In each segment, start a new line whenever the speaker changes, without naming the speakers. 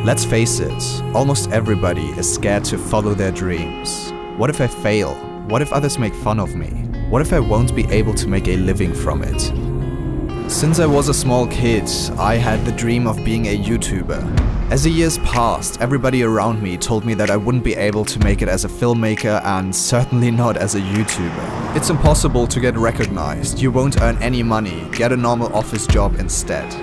Let's face it, almost everybody is scared to follow their dreams. What if I fail? What if others make fun of me? What if I won't be able to make a living from it? Since I was a small kid, I had the dream of being a YouTuber. As the years passed, everybody around me told me that I wouldn't be able to make it as a filmmaker and certainly not as a YouTuber. It's impossible to get recognized, you won't earn any money, get a normal office job instead.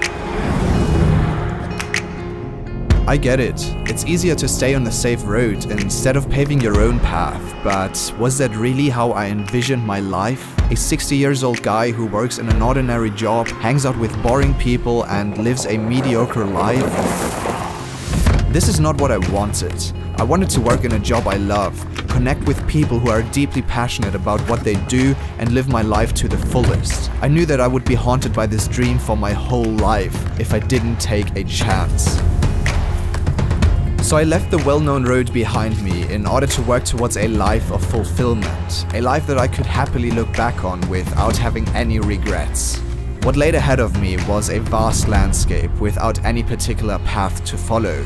I get it, it's easier to stay on the safe road instead of paving your own path, but was that really how I envisioned my life? A 60-year-old guy who works in an ordinary job, hangs out with boring people and lives a mediocre life? This is not what I wanted. I wanted to work in a job I love, connect with people who are deeply passionate about what they do and live my life to the fullest. I knew that I would be haunted by this dream for my whole life if I didn't take a chance. So I left the well-known road behind me in order to work towards a life of fulfillment, a life that I could happily look back on without having any regrets. What laid ahead of me was a vast landscape without any particular path to follow.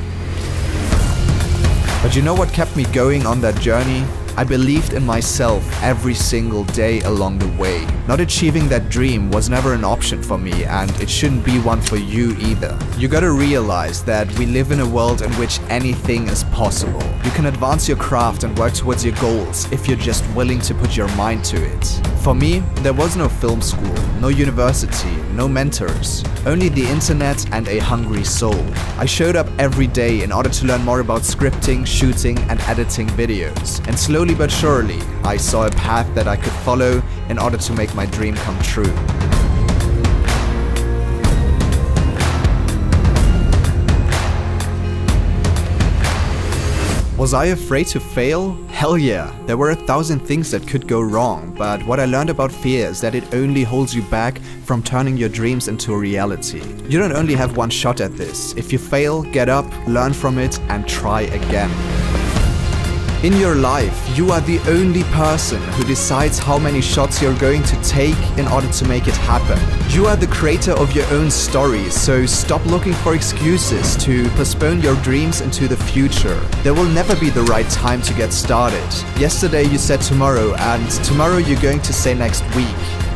But you know what kept me going on that journey? I believed in myself every single day along the way. Not achieving that dream was never an option for me, and it shouldn't be one for you either. You gotta realize that we live in a world in which anything is possible. You can advance your craft and work towards your goals if you're just willing to put your mind to it. For me, there was no film school, no university, no mentors, only the internet and a hungry soul. I showed up every day in order to learn more about scripting, shooting and editing videos, and slowly but surely, I saw a path that I could follow in order to make my dream come true. Was I afraid to fail? Hell yeah, there were 1,000 things that could go wrong, but what I learned about fear is that it only holds you back from turning your dreams into a reality. You don't only have one shot at this. If you fail, get up, learn from it, and try again. In your life, you are the only person who decides how many shots you're going to take in order to make it happen. You are the creator of your own story, so stop looking for excuses to postpone your dreams into the future. There will never be the right time to get started. Yesterday you said tomorrow, and tomorrow you're going to say next week.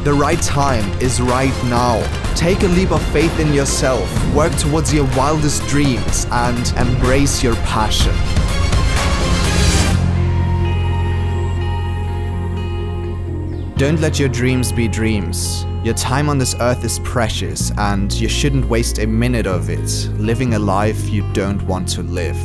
The right time is right now. Take a leap of faith in yourself, work towards your wildest dreams, and embrace your passion. Don't let your dreams be dreams. Your time on this earth is precious, and you shouldn't waste a minute of it living a life you don't want to live.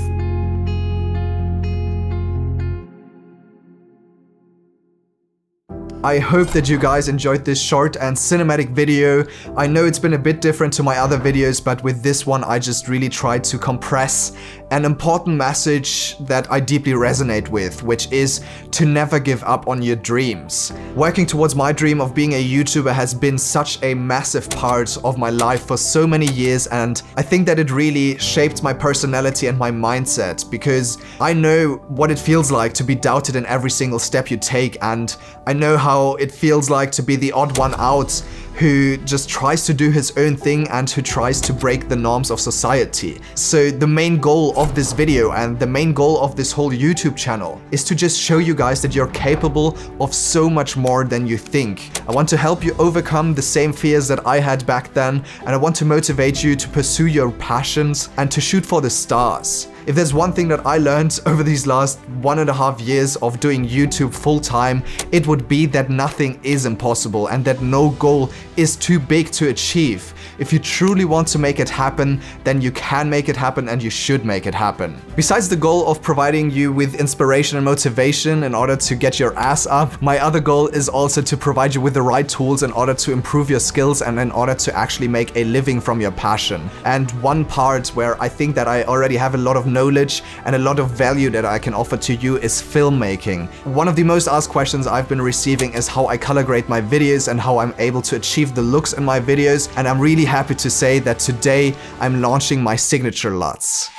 I hope that you guys enjoyed this short and cinematic video. I know it's been a bit different to my other videos, but with this one I just really tried to compress an important message that I deeply resonate with, which is to never give up on your dreams. Working towards my dream of being a YouTuber has been such a massive part of my life for so many years, and I think that it really shaped my personality and my mindset, because I know what it feels like to be doubted in every single step you take, and I know how it feels like to be the odd one out who just tries to do his own thing and who tries to break the norms of society. So the main goal of this video and the main goal of this whole YouTube channel is to just show you guys that you're capable of so much more than you think. I want to help you overcome the same fears that I had back then, and I want to motivate you to pursue your passions and to shoot for the stars. If there's one thing that I learned over these last 1.5 years of doing YouTube full-time, it would be that nothing is impossible and that no goal is too big to achieve. If you truly want to make it happen, then you can make it happen and you should make it happen. Besides the goal of providing you with inspiration and motivation in order to get your ass up, my other goal is also to provide you with the right tools in order to improve your skills and in order to actually make a living from your passion. And one part where I think that I already have a lot of knowledge and a lot of value that I can offer to you is filmmaking. One of the most asked questions I've been receiving is how I color grade my videos and how I'm able to achieve the looks in my videos, and I'm really happy to say that today I'm launching my signature LUTs.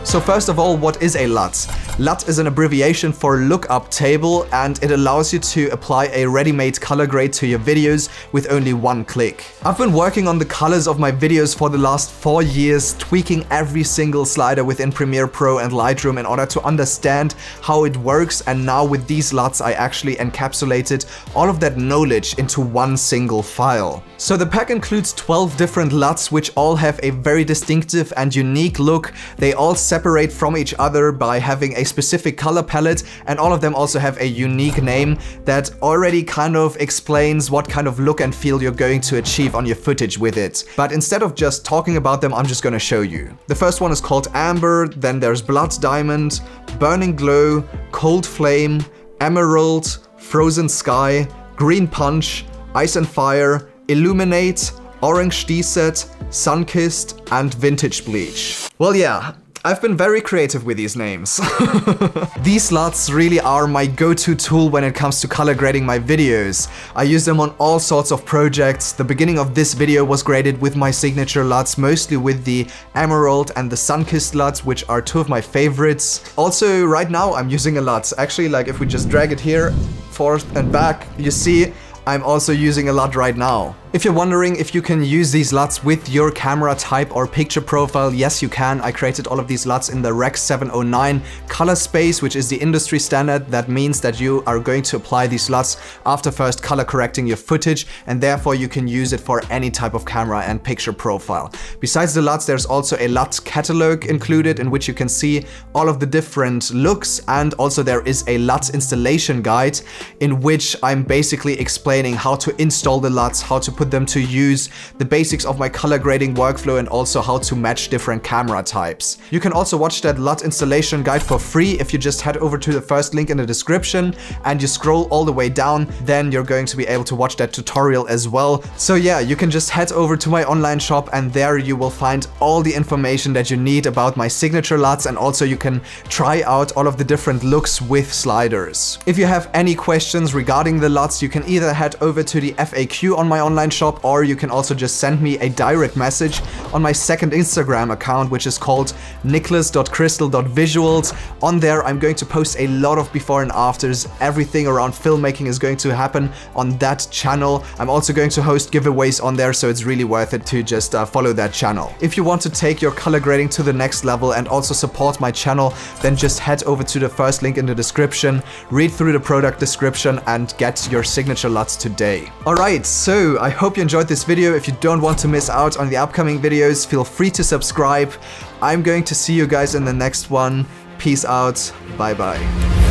So first of all, what is a LUT? LUT is an abbreviation for lookup table, and it allows you to apply a ready-made color grade to your videos with only one click. I've been working on the colors of my videos for the last 4 years, tweaking every single slider within Premiere Pro and Lightroom in order to understand how it works, and now with these LUTs I actually encapsulated all of that knowledge into one single file. So the pack includes 12 different LUTs which all have a very distinctive and unique look. They all separate from each other by having a specific color palette, and all of them also have a unique name that already kind of explains what kind of look and feel you're going to achieve on your footage with it. But instead of just talking about them, I'm just gonna show you. The first one is called Amber, then there's Blood Diamond, Burning Glow, Cold Flame, Emerald, Frozen Sky, Green Punch, Ice and Fire, Illuminate, Orange Desert, Sunkissed, and Vintage Bleach. Well, yeah, I've been very creative with these names. These LUTs really are my go-to tool when it comes to color grading my videos. I use them on all sorts of projects. The beginning of this video was graded with my signature LUTs, mostly with the Emerald and the Sunkissed LUTs, which are two of my favorites. Also, right now I'm using a LUT. Actually, like if we just drag it here, forth and back, you see I'm also using a LUT right now. If you're wondering if you can use these LUTs with your camera type or picture profile, yes you can. I created all of these LUTs in the Rec 709 color space, which is the industry standard. That means that you are going to apply these LUTs after first color correcting your footage, and therefore you can use it for any type of camera and picture profile. Besides the LUTs, there's also a LUT catalog included in which you can see all of the different looks, and also there is a LUT installation guide in which I'm basically explaining how to install the LUTs, how to put them to use, the basics of my color grading workflow, and also how to match different camera types. You can also watch that LUT installation guide for free if you just head over to the first link in the description and you scroll all the way down, then you're going to be able to watch that tutorial as well. So yeah, you can just head over to my online shop and there you will find all the information that you need about my signature LUTs, and also you can try out all of the different looks with sliders. If you have any questions regarding the LUTs, you can either head over to the FAQ on my online shop, or you can also just send me a direct message on my second Instagram account, which is called nicholas.crystal.visuals. On there I'm going to post a lot of before and afters. Everything around filmmaking is going to happen on that channel. I'm also going to host giveaways on there, so it's really worth it to just follow that channel. If you want to take your color grading to the next level and also support my channel, then just head over to the first link in the description, read through the product description, and get your signature LUTs today. Alright, so I hope you enjoyed this video. If you don't want to miss out on the upcoming videos, feel free to subscribe. I'm going to see you guys in the next one. Peace out. Bye bye.